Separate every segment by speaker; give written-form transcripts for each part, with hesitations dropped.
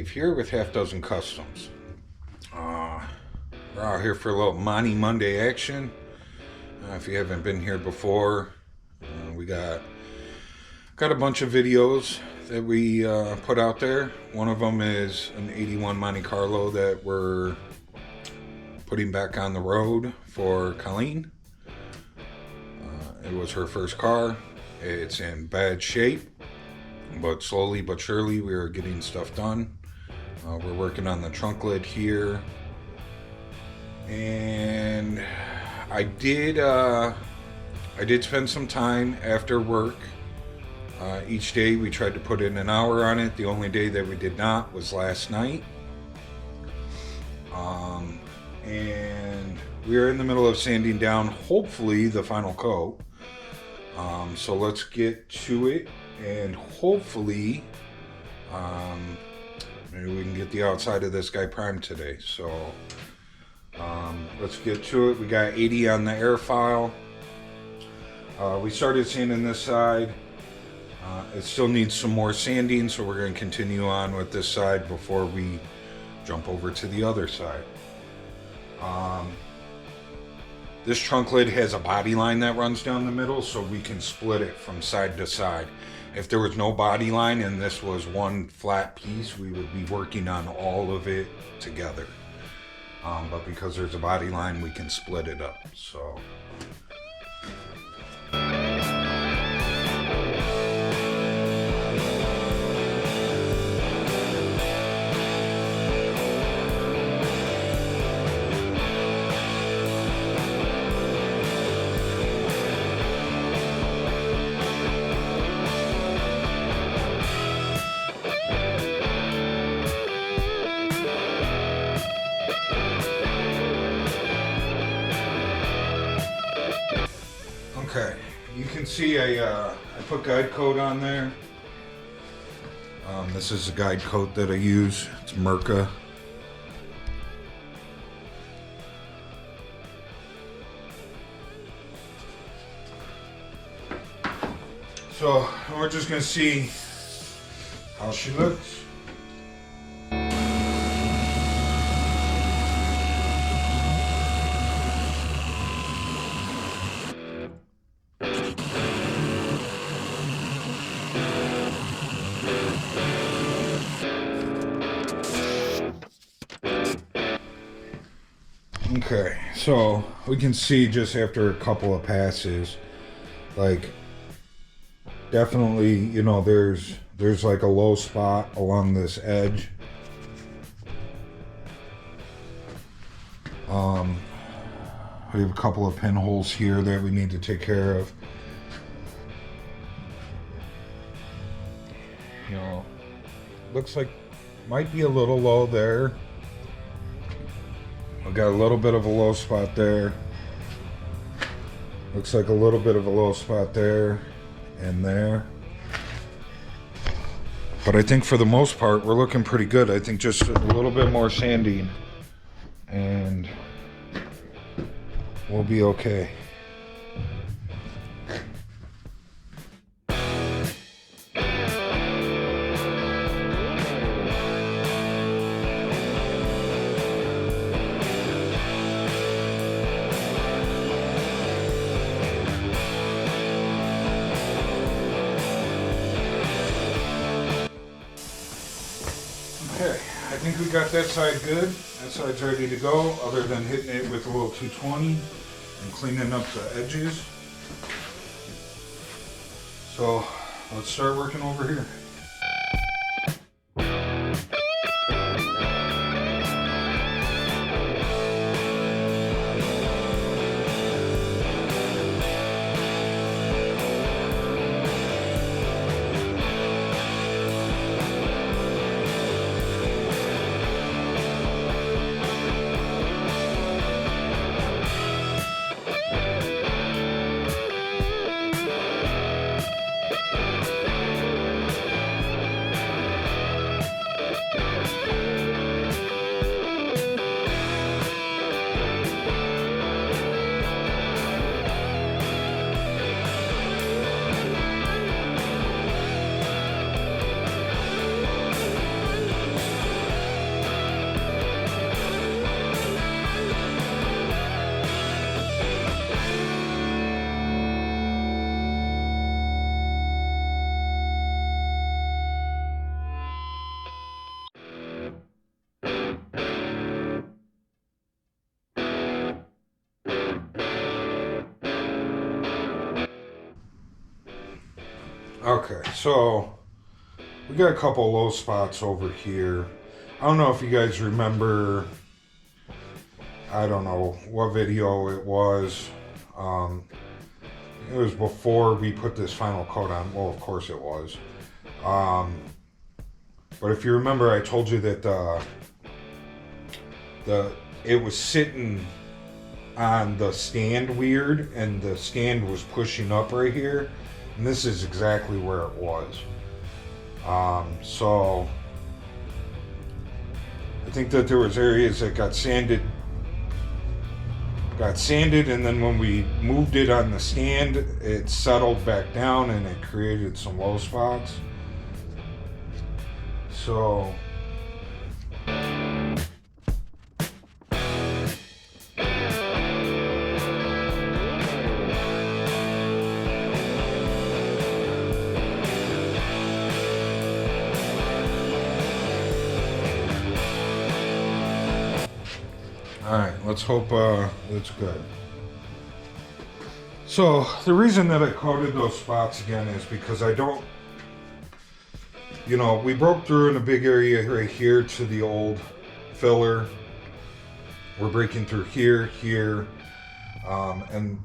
Speaker 1: Dave here with Half Dozen Customs. We're out here for a little Monte Monday action. If you haven't been here before, we got a bunch of videos that we put out there. One of them is an 81 Monte Carlo that we're putting back on the road for Colleen. It was her first car. It's in bad shape, but slowly but surely we are getting stuff done. We're working on the trunk lid here, and I did spend some time after work. Each day we tried to put in an hour on it. The only day that we did not was last night. And we are in the middle of sanding down, hopefully, the final coat. So let's get to it, and hopefully maybe we can get the outside of this guy primed today. So let's get to it. We got 80 on the air file. We started sanding this side. It still needs some more sanding, so we're going to continue on with this side before we jump over to the other side. This trunk lid has a body line that runs down the middle, so we can split it from side to side. If there was no body line and this was one flat piece, we would be working on all of it together. But because there's a body line, we can split it up. So okay, you can see I put guide coat on there. This is the guide coat that I use. It's Merca. So we're just going to see how she looks. Okay, so we can see just after a couple of passes, like, definitely, you know, there's like a low spot along this edge. We have a couple of pinholes here that we need to take care of. You know, looks like might be a little low there. I got a little bit of a low spot there. Looks like a little bit of a low spot there and there. But I think for the most part, we're looking pretty good. I think just a little bit more sanding and we'll be okay. Okay, I think we got that side good. That side's ready to go, other than hitting it with a little 220 and cleaning up the edges. So let's start working over here. Okay, so we got a couple low spots over here. I don't know if you guys remember, I don't know what video it was. It was before we put this final coat on. Well, of course it was. But if you remember, I told you that it was sitting on the stand weird, and the stand was pushing up right here, and this is exactly where it was. So I think that there was areas that got sanded, and then when we moved it on the stand, it settled back down and it created some low spots. So alright, let's hope that's good. So the reason that I coated those spots again is because I don't, we broke through in a big area right here to the old filler. We're breaking through here, and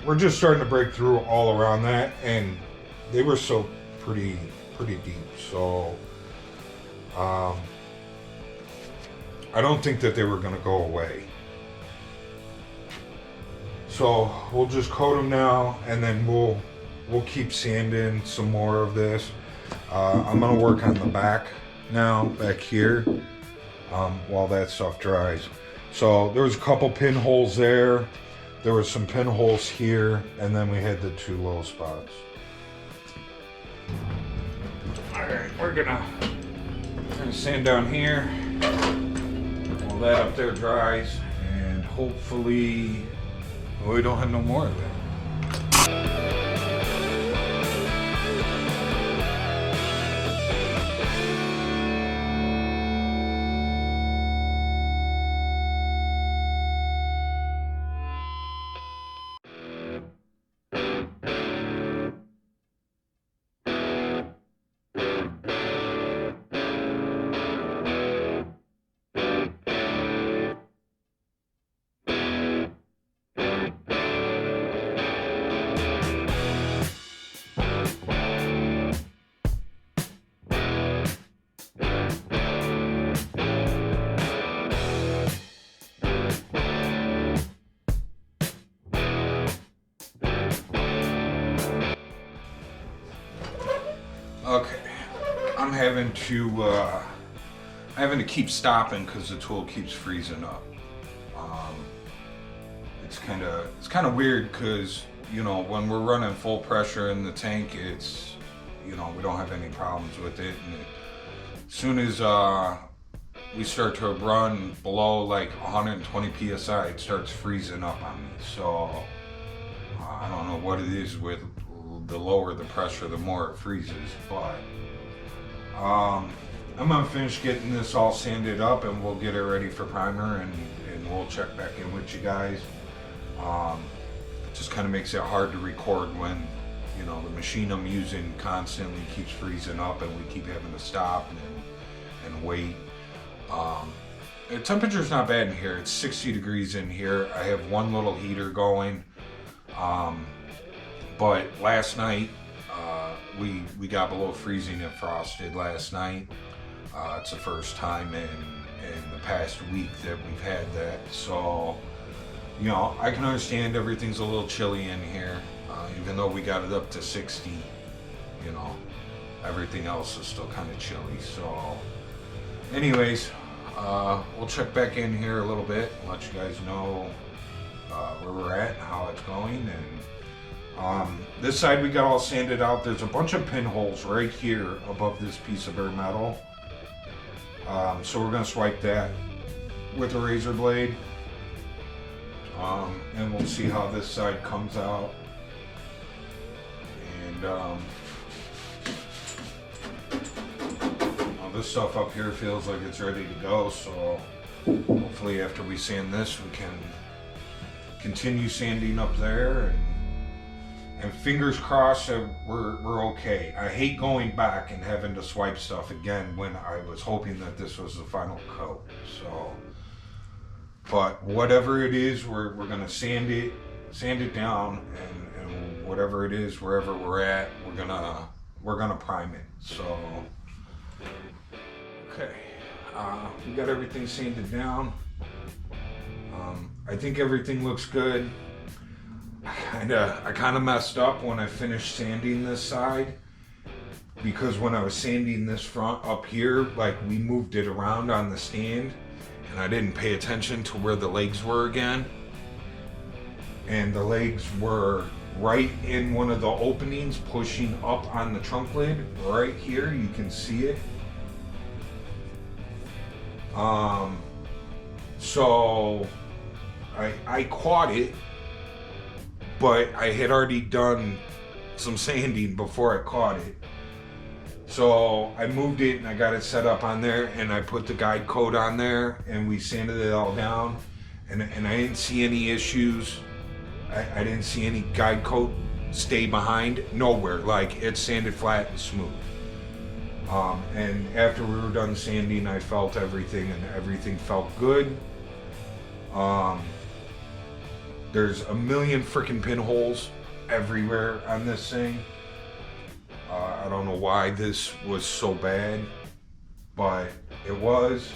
Speaker 1: we're just starting to break through all around that, and they were so pretty deep. So I don't think that they were going to go away. So we'll just coat them now, and then we'll keep sanding some more of this. I'm going to work on the back now, back here, while that stuff dries. So there was a couple pinholes there. There was some pinholes here, and then we had the two low spots. Alright, we're gonna sand down here while that up there dries, and hopefully we don't have no more of that. Okay, I'm having to keep stopping because the tool keeps freezing up. It's kind of weird because when we're running full pressure in the tank, it's we don't have any problems with it, and as soon as we start to run below like 120 psi, it starts freezing up on me. So I don't know what it is with. The lower the pressure, the more it freezes. But I'm gonna finish getting this all sanded up, and we'll get it ready for primer, and we'll check back in with you guys. It just kind of makes it hard to record when the machine I'm using constantly keeps freezing up, and we keep having to stop and wait. The temperature's not bad in here. It's 60 degrees in here. I have one little heater going. But last night, we got below freezing and frosted last night. It's the first time in the past week that we've had that. So, I can understand everything's a little chilly in here. Even though we got it up to 60, everything else is still kind of chilly. So, anyways, we'll check back in here a little bit, let you guys know where we're at and how it's going. And this side we got all sanded out. There's a bunch of pinholes right here above this piece of bare metal. So we're going to swipe that with a razor blade. And we'll see how this side comes out. And this stuff up here feels like it's ready to go. So hopefully after we sand this, we can continue sanding up there and fingers crossed that we're okay. I hate going back and having to swipe stuff again when I was hoping that this was the final coat. So, but whatever it is, we're gonna sand it down, and whatever it is, wherever we're at, we're gonna prime it. So, okay, we got everything sanded down. I think everything looks good. I kind of messed up when I finished sanding this side, because when I was sanding this front up here, like, we moved it around on the stand and I didn't pay attention to where the legs were again. And the legs were right in one of the openings pushing up on the trunk lid right here. You can see it. So I caught it, but I had already done some sanding before I caught it. So I moved it and I got it set up on there, and I put the guide coat on there, and we sanded it all down, and I didn't see any issues. I didn't see any guide coat stay behind, nowhere. Like, it's sanded flat and smooth. And after we were done sanding, I felt everything, and everything felt good. There's a million freaking pinholes everywhere on this thing. I don't know why this was so bad, but it was.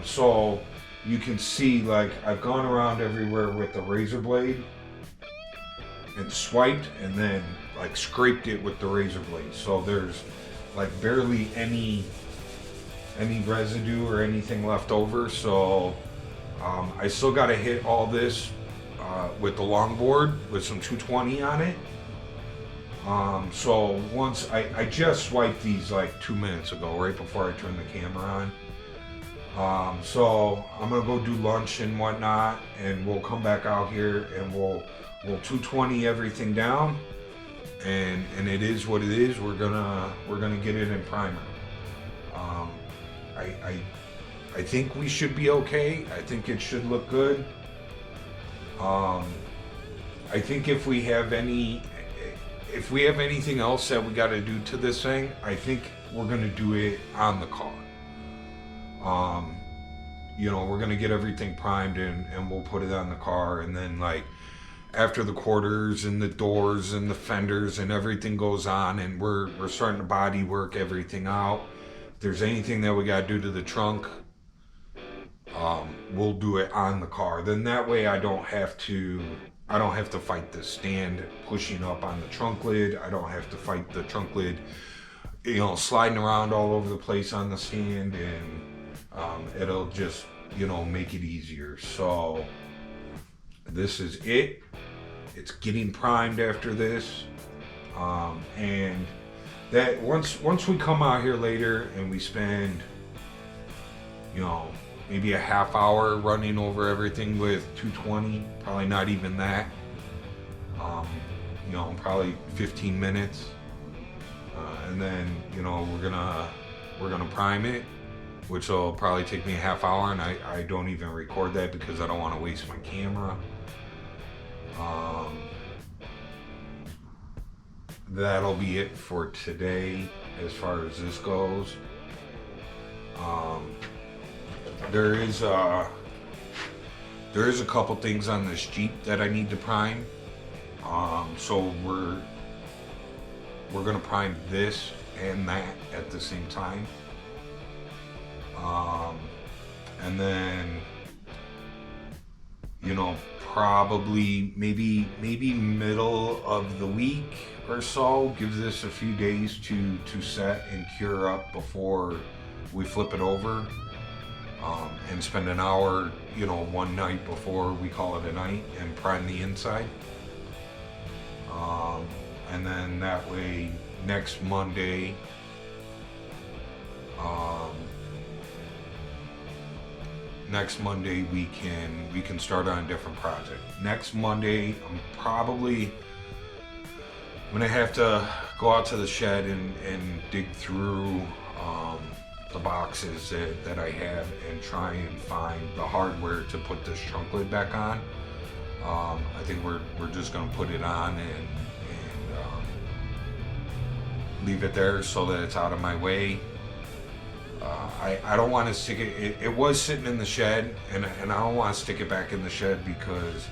Speaker 1: So you can see, like, I've gone around everywhere with the razor blade and swiped, and then like scraped it with the razor blade. So there's like barely any residue or anything left over. So I still got to hit all this with the longboard with some 220 on it. So once I just swiped these like 2 minutes ago, right before I turned the camera on. So I'm gonna go do lunch and whatnot, and we'll come back out here and we'll 220 everything down, and it is what it is. We're gonna get it in primer. I think we should be okay. I think it should look good. I think if we have anything else that we got to do to this thing, I think we're gonna do it on the car. We're gonna get everything primed and we'll put it on the car, and then, like, after the quarters and the doors and the fenders and everything goes on, and we're starting to body work everything out. If there's anything that we gotta do to the trunk, we'll do it on the car. Then that way I don't have to fight the stand pushing up on the trunk lid. I don't have to fight the trunk lid, sliding around all over the place on the stand, and it'll just, make it easier. So this is it. It's getting primed after this. And that once we come out here later and we spend, maybe a half hour running over everything with 220, probably not even that. Probably 15 minutes. And then, we're gonna prime it, which will probably take me a half hour, and I don't even record that because I don't want to waste my camera. That'll be it for today as far as this goes. There is a couple things on this Jeep that I need to prime. So we're gonna prime this and that at the same time. And then, probably maybe middle of the week or so, give this a few days to set and cure up before we flip it over. And spend an hour, one night before we call it a night, and prime the inside. And then that way next Monday, we can start on a different project. Next Monday, I'm gonna have to go out to the shed and dig through the boxes that I have and try and find the hardware to put this trunk lid back on. I think we're just gonna put it on and leave it there so that it's out of my way. I don't want to stick it. It was sitting in the shed, and I don't want to stick it back in the shed because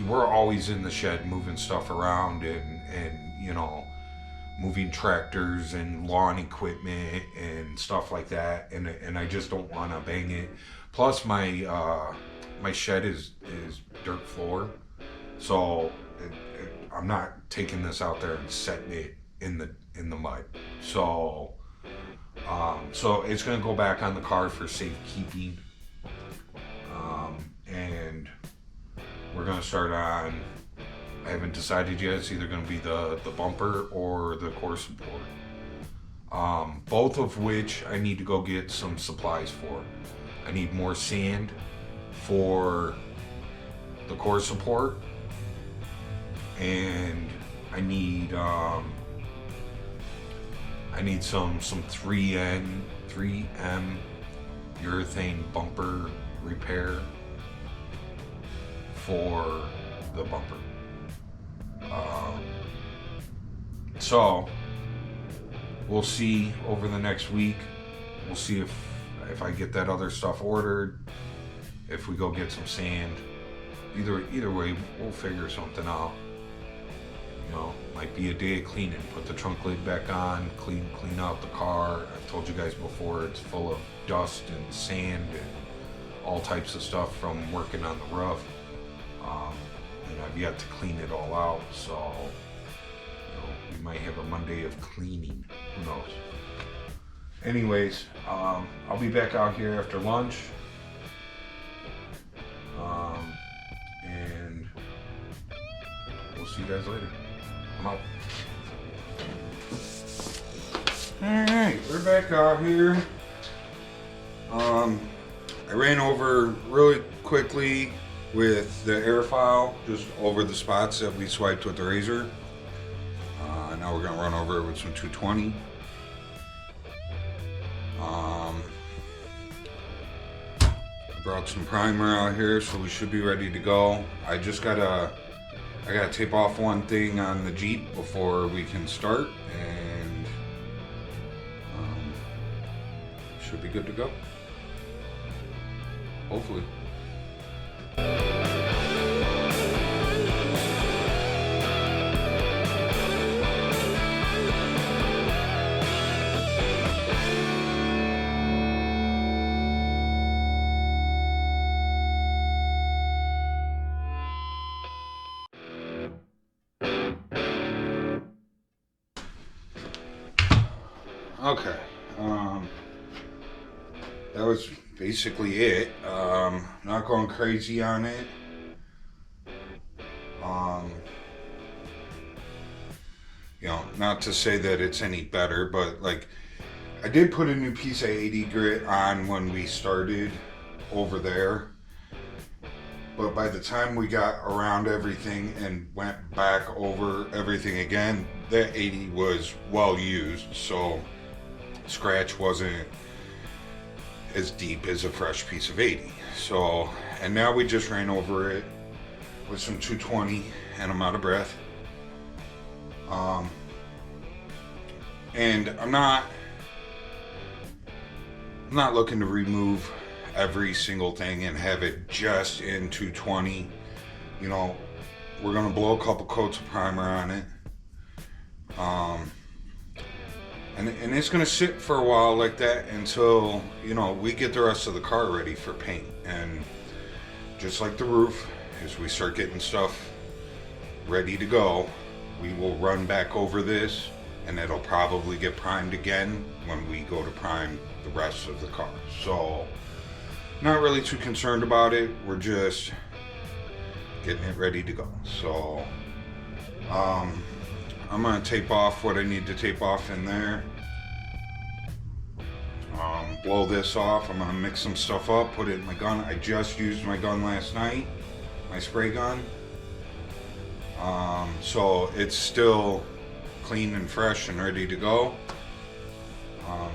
Speaker 1: we're always in the shed moving stuff around and you know, moving tractors and lawn equipment and stuff like that, and I just don't want to bang it. Plus my my shed is dirt floor, so I'm not taking this out there and setting it in the mud. So it's gonna go back on the car for safekeeping, and we're gonna start on. I haven't decided yet. It's either gonna be the bumper or the core support. Both of which I need to go get some supplies for. I need more sand for the core support, and I need some 3M urethane bumper repair for the bumper. So we'll see over the next week. We'll see if I get that other stuff ordered, if we go get some sand. Either way, we'll figure something out. You know, might be a day of cleaning. Put the trunk lid back on, clean out the car. I've told you guys before, it's full of dust and sand and all types of stuff from working on the roof. And I've yet to clean it all out, so you know, we might have a Monday of cleaning. Who knows? Anyways, I'll be back out here after lunch. And we'll see you guys later. I'm out. Alright, we're back out here. I ran over really quickly with the air file, just over the spots that we swiped with the razor. Now we're gonna run over it with some 220. I brought some primer out here, so we should be ready to go. I gotta tape off one thing on the Jeep before we can start, and should be good to go. Hopefully. Okay, that was basically it. Not going crazy on it. You know, not to say that it's any better, but like, I did put a new piece of 80 grit on when we started over there. But by the time we got around everything and went back over everything again, that 80 was well used, so scratch wasn't as deep as a fresh piece of 80. So, and now we just ran over it with some 220 and I'm out of breath. And I'm not looking to remove every single thing and have it just in 220. You know, we're gonna blow a couple coats of primer on it. And it's gonna sit for a while like that until, you know, we get the rest of the car ready for paint. And just like the roof, as we start getting stuff ready to go, we will run back over this, and it'll probably get primed again when we go to prime the rest of the car. So, not really too concerned about it. We're just getting it ready to go. So, I'm gonna tape off what I need to tape off in there. Blow this off. I'm gonna mix some stuff up, put it in my gun. I just used my gun last night, my spray gun. So it's still clean and fresh and ready to go.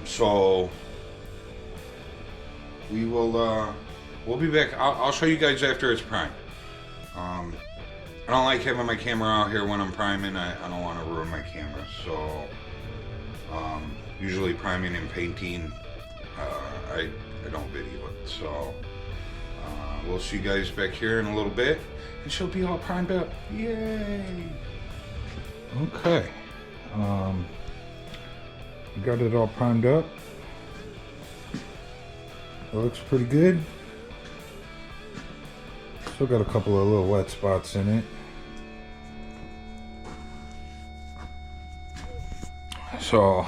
Speaker 1: So we will, we'll be back. I'll show you guys after it's primed. I don't like having my camera out here when I'm priming. I don't want to ruin my camera, so usually priming and painting, I don't video it. So we'll see you guys back here in a little bit, and she'll be all primed up. Yay! Okay, we got it all primed up. It looks pretty good. Still got a couple of little wet spots in it. So,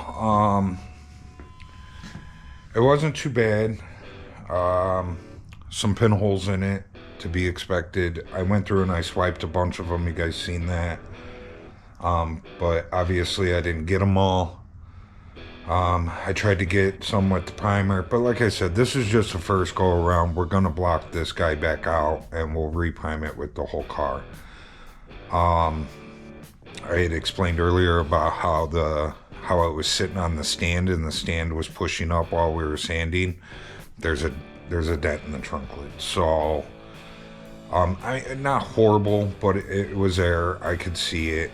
Speaker 1: it wasn't too bad. Some pinholes in it, to be expected. I went through and I swiped a bunch of them. You guys seen that? But obviously I didn't get them all. I tried to get some with the primer, but like I said, this is just the first go around. We're gonna block this guy back out and we'll reprime it with the whole car. I had explained earlier about how it was sitting on the stand and the stand was pushing up while we were sanding. There's a dent in the trunk lid. So not horrible, but it was there. I could see it.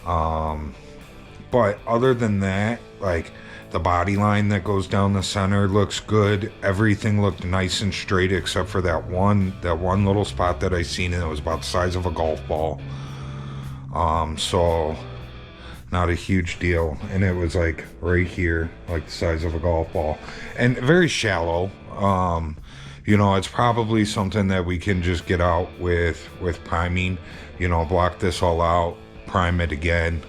Speaker 1: But other than that, like the body line that goes down the center looks good. Everything looked nice and straight except for that one little spot that I seen, and it was about the size of a golf ball. So not a huge deal, and it was like right here, like the size of a golf ball, and very shallow. You know, it's probably something that we can just get out with priming. You know, block this all out, prime it again,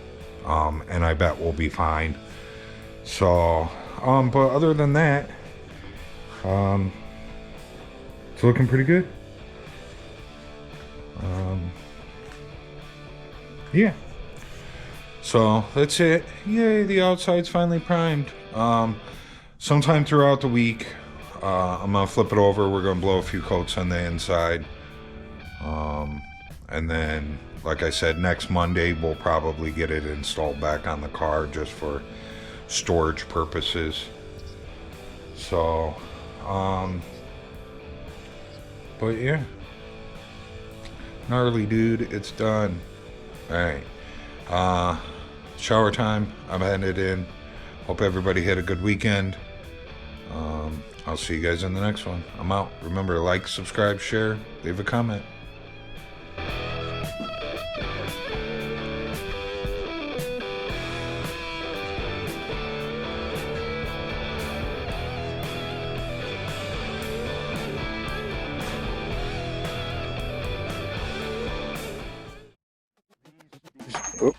Speaker 1: and I bet we'll be fine. So, but other than that, it's looking pretty good. Yeah. So that's it. Yay, the outside's finally primed. Sometime throughout the week, I'm gonna flip it over. We're gonna blow a few coats on the inside. And then, like I said, next Monday we'll probably get it installed back on the car just for storage purposes. So, but yeah, gnarly dude, it's done. All right, shower time. I'm headed in. Hope everybody had a good weekend. I'll see you guys in the next one. I'm out. Remember to like, subscribe, share, leave a comment. Oh.